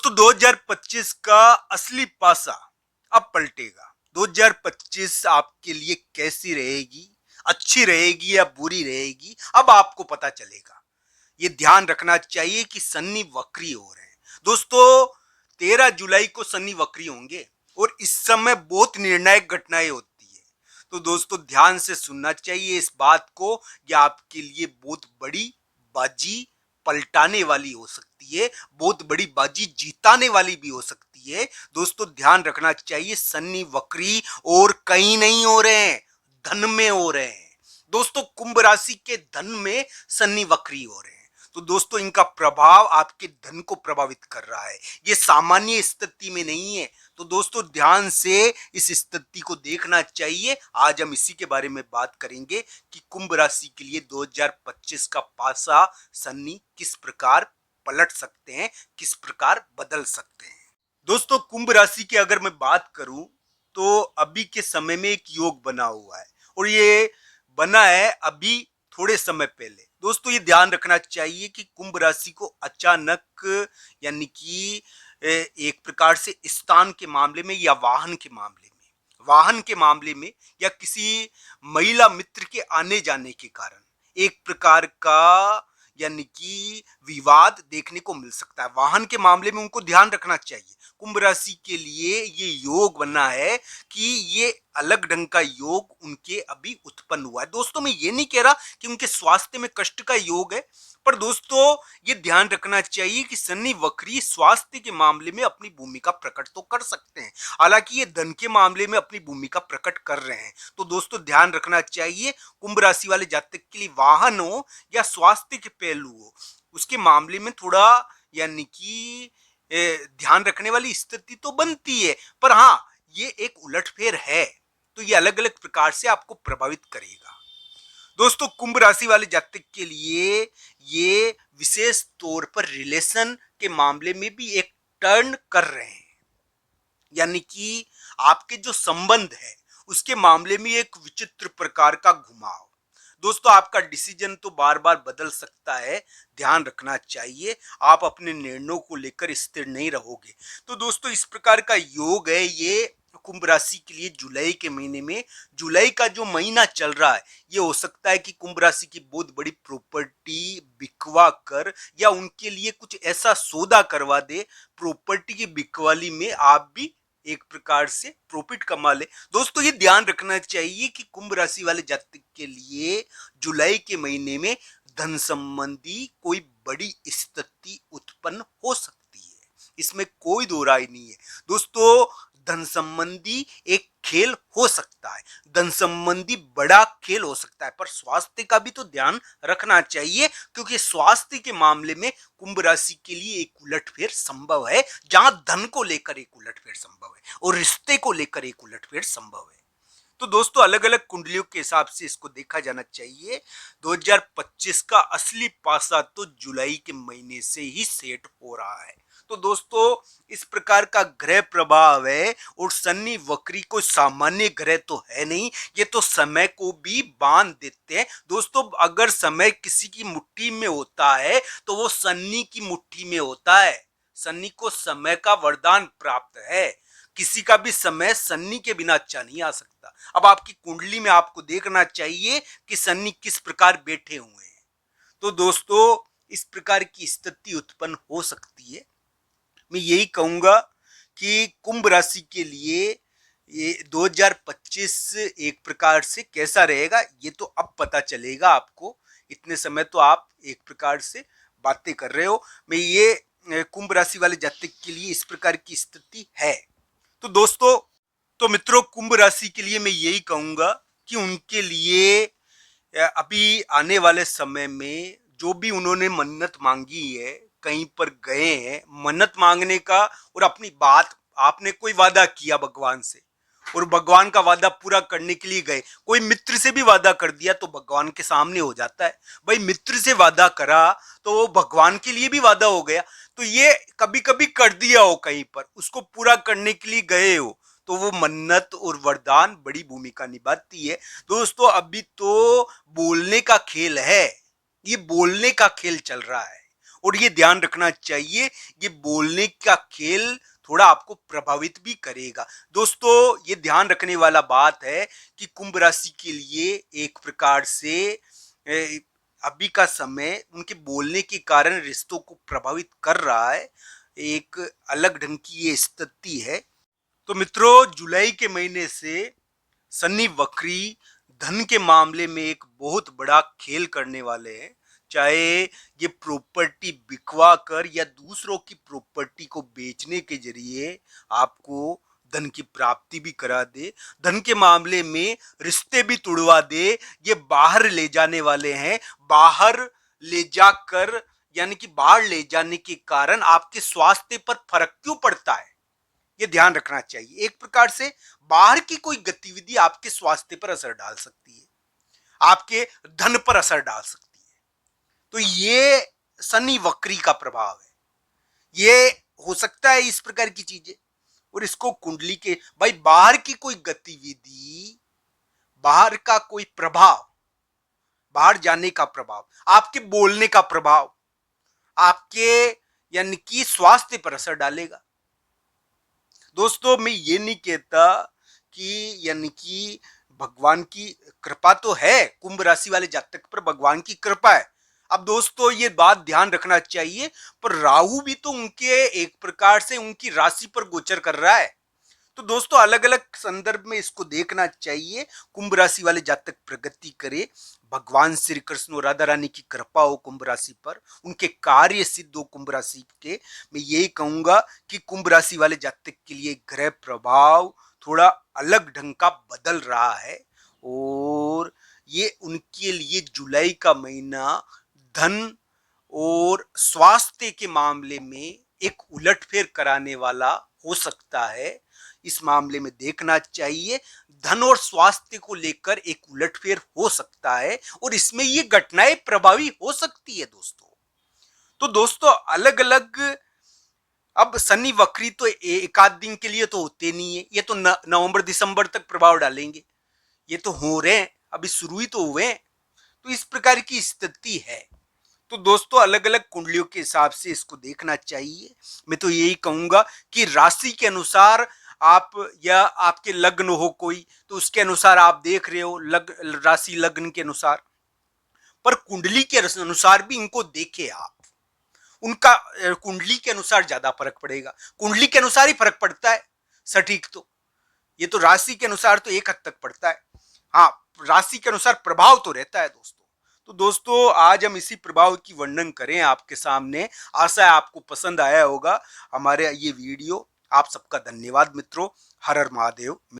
दोस्तों 2025 का असली पासा अब पलटेगा। 2025 आपके लिए कैसी रहेगी, अच्छी रहेगी या बुरी रहेगी, अब आपको पता चलेगा। ये ध्यान रखना चाहिए कि शनि वक्री हो रहे हैं। दोस्तों 13 जुलाई को शनि वक्री होंगे और इस समय बहुत निर्णायक घटनाएं होती है। तो दोस्तों ध्यान से सुनना चाहिए इस बात को, यह आपके लिए बहुत बड़ी बाजी पलटाने वाली हो सकती है, बहुत बड़ी बाजी जीताने वाली भी हो सकती है। दोस्तों ध्यान रखना चाहिए, शनि वक्री और कहीं नहीं हो रहे हैं, धन में हो रहे हैं। दोस्तों कुंभ राशि के धन में शनि वक्री हो रहे हैं, तो दोस्तों इनका प्रभाव आपके धन को प्रभावित कर रहा है। ये सामान्य स्थिति में नहीं है, तो दोस्तों ध्यान से इस स्थिति को देखना चाहिए। आज हम इसी के बारे में बात करेंगे कि कुंभ राशि के लिए 2025 का पासा शनि किस प्रकार पलट सकते हैं, किस प्रकार बदल सकते हैं। दोस्तों कुंभ राशि की अगर मैं बात करूं तो अभी के समय में एक योग बना हुआ है और ये बना है अभी थोड़े समय पहले। दोस्तों ये ध्यान रखना चाहिए कि कुंभ राशि को अचानक यानी कि एक प्रकार से स्थान के मामले में या वाहन के मामले में या किसी महिला मित्र के आने जाने के कारण एक प्रकार का यानी कि विवाद देखने को मिल सकता है। वाहन के मामले में उनको ध्यान रखना चाहिए। कुंभ राशि के लिए ये योग बना है कि ये अलग ढंग का योग उनके अभी उत्पन्न हुआ है। दोस्तों मैं ये नहीं कह रहा कि उनके स्वास्थ्य में कष्ट का योग है, पर दोस्तों ये ध्यान रखना चाहिए कि शनि वक्री स्वास्थ्य के मामले में अपनी भूमिका प्रकट तो कर सकते हैं, हालांकि ये धन के मामले में अपनी भूमिका प्रकट कर रहे हैं। तो दोस्तों ध्यान रखना चाहिए, कुंभ राशि वाले जातक के लिए वाहन हो या स्वास्थ्य के पहलू हो, उसके मामले में थोड़ा यानी कि ध्यान रखने वाली स्थिति तो बनती है, पर हाँ ये एक उलटफेर है, तो ये अलग अलग प्रकार से आपको प्रभावित करेगा। दोस्तों कुंभ राशि वाले जातक के लिए ये विशेष तौर पर रिलेशन के मामले में भी एक टर्न कर रहे हैं, यानी कि आपके जो संबंध है उसके मामले में एक विचित्र प्रकार का घुमाव। दोस्तों आपका डिसीजन तो बार बार बदल सकता है, ध्यान रखना चाहिए, आप अपने निर्णयों को लेकर स्थिर नहीं रहोगे। तो दोस्तों इस प्रकार का योग है ये कुंभ राशि के लिए जुलाई के महीने में। जुलाई का जो महीना चल रहा है ये हो सकता है कि कुंभ राशि की बहुत बड़ी प्रॉपर्टी बिकवा कर या उनके लिए कुछ ऐसा सौदा करवा दे, प्रॉपर्टी की बिकवाली में आप भी एक प्रकार से प्रॉफिट कमा ले। दोस्तों ये ध्यान रखना चाहिए कि कुंभ राशि वाले जातक के लिए जुलाई के महीने में धन संबंधी कोई बड़ी स्थिति उत्पन्न हो सकती है, इसमें कोई दो राय नहीं है। दोस्तों धन संबंधी एक खेल हो सकता है, धन संबंधी बड़ा खेल हो सकता है, पर स्वास्थ्य का भी तो ध्यान रखना चाहिए, क्योंकि स्वास्थ्य के मामले में कुंभ राशि के लिए एक उलटफेर संभव है, जहां धन को लेकर एक उलटफेर संभव है और रिश्ते को लेकर एक उलटफेर संभव है। तो दोस्तों अलग अलग कुंडलियों के हिसाब से इसको देखा जाना चाहिए। 2025 का असली पासा तो जुलाई के महीने से ही सेट हो रहा है। तो दोस्तों इस प्रकार का ग्रह प्रभाव है और शनि वक्री कोई सामान्य ग्रह तो है नहीं, ये तो समय को भी बांध देते हैं। दोस्तों अगर समय किसी की मुट्ठी में होता है तो वो शनि की मुट्ठी में होता है। शनि को समय का वरदान प्राप्त है, किसी का भी समय शनि के बिना अच्छा नहीं आ सकता। अब आपकी कुंडली में आपको देखना चाहिए कि शनि किस प्रकार बैठे हुए हैं। तो दोस्तों इस प्रकार की स्थिति उत्पन्न हो सकती है। मैं यही कहूंगा कि कुंभ राशि के लिए ये 2025 एक प्रकार से कैसा रहेगा ये तो अब पता चलेगा आपको। इतने समय तो आप एक प्रकार से बातें कर रहे हो। मैं ये कुंभ राशि वाले जातक के लिए इस प्रकार की स्थिति है। तो दोस्तों तो मित्रों कुंभ राशि के लिए मैं यही कहूंगा कि उनके लिए अभी आने वाले समय में जो भी उन्होंने मन्नत मांगी है, कहीं पर गए हैं मन्नत मांगने का और अपनी बात आपने कोई वादा किया भगवान से और भगवान का वादा पूरा करने के लिए गए, कोई मित्र से भी वादा कर दिया तो भगवान के सामने हो जाता है। भाई मित्र से वादा करा तो वो भगवान के लिए भी वादा हो गया। तो ये कभी कभी कर दिया हो, कहीं पर उसको पूरा करने के लिए गए हो तो वो मन्नत और वरदान बड़ी भूमिका निभाती है। दोस्तों अभी तो बोलने का खेल है, ये बोलने का खेल चल रहा है और ये ध्यान रखना चाहिए, ये बोलने का खेल थोड़ा आपको प्रभावित भी करेगा। दोस्तों, ये ध्यान रखने वाला बात है कि कुंभ राशि के लिए एक प्रकार से अभी का समय उनके बोलने के कारण रिश्तों को प्रभावित कर रहा है। एक अलग ढंग की ये स्थिति है। तो मित्रों, जुलाई के महीने से शनि वक्री धन के मामले में एक बहुत बड़ा खेल करने वाले हैं। चाहे ये प्रॉपर्टी बिकवा कर या दूसरों की प्रॉपर्टी को बेचने के जरिए आपको धन की प्राप्ति भी करा दे, धन के मामले में रिश्ते भी तुड़वा दे, ये बाहर ले जाने वाले हैं। बाहर ले जाकर यानी कि बाहर ले जाने के कारण आपके स्वास्थ्य पर फर्क क्यों पड़ता है, ये ध्यान रखना चाहिए। एक प्रकार से बाहर की कोई गतिविधि आपके स्वास्थ्य पर असर डाल सकती है, आपके धन पर असर डाल सकती है। तो ये शनि वक्री का प्रभाव है। ये हो सकता है इस प्रकार की चीजें, और इसको कुंडली के भाई बाहर की कोई गतिविधि, बाहर का कोई प्रभाव, बाहर जाने का प्रभाव, आपके बोलने का प्रभाव आपके यानी कि स्वास्थ्य पर असर डालेगा। दोस्तों, मैं ये नहीं कहता कि यानी कि भगवान की कृपा तो है, कुंभ राशि वाले जातक पर भगवान की कृपा है। अब दोस्तों, ये बात ध्यान रखना चाहिए, पर राहु भी तो उनके एक प्रकार से उनकी राशि पर गोचर कर रहा है। तो दोस्तों, अलग अलग संदर्भ में इसको देखना चाहिए। कुंभ राशि वाले जातक प्रगति करे, भगवान श्री कृष्ण और राधा रानी की कृपा हो कुंभ राशि पर, उनके कार्य सिद्ध हो कुंभ राशि के। मैं यही कहूंगा कि कुंभ राशि वाले जातक के लिए ग्रह प्रभाव थोड़ा अलग ढंग का बदल रहा है, और ये उनके लिए जुलाई का महीना धन और स्वास्थ्य के मामले में एक उलटफेर कराने वाला हो सकता है। इस मामले में देखना चाहिए, धन और स्वास्थ्य को लेकर एक उलटफेर हो सकता है, और इसमें ये घटनाएं प्रभावी हो सकती है दोस्तों। तो दोस्तों, अलग अलग अब शनि वक्री तो एक आध दिन के लिए तो होते नहीं है, ये तो नवंबर दिसंबर तक प्रभाव डालेंगे। ये तो हो रहे हैं, अभी शुरू ही तो हुए हैं। तो इस प्रकार की स्थिति है। तो दोस्तों, अलग अलग कुंडलियों के हिसाब से इसको देखना चाहिए। मैं तो यही कहूंगा कि राशि के अनुसार आप या आपके लग्न हो कोई, तो उसके अनुसार आप देख रहे हो, राशि लग्न के अनुसार, पर कुंडली के अनुसार भी इनको देखे आप। उनका कुंडली के अनुसार ज्यादा फर्क पड़ेगा, कुंडली के अनुसार ही फर्क पड़ता है सटीक। तो ये तो राशि के अनुसार तो एक हद तक पड़ता है, हाँ, राशि के अनुसार प्रभाव तो रहता है दोस्तों। तो दोस्तों, आज हम इसी प्रभाव की वर्णन करें आपके सामने। आशा है आपको पसंद आया होगा हमारे ये वीडियो। आप सबका धन्यवाद मित्रों। हर हर महादेव।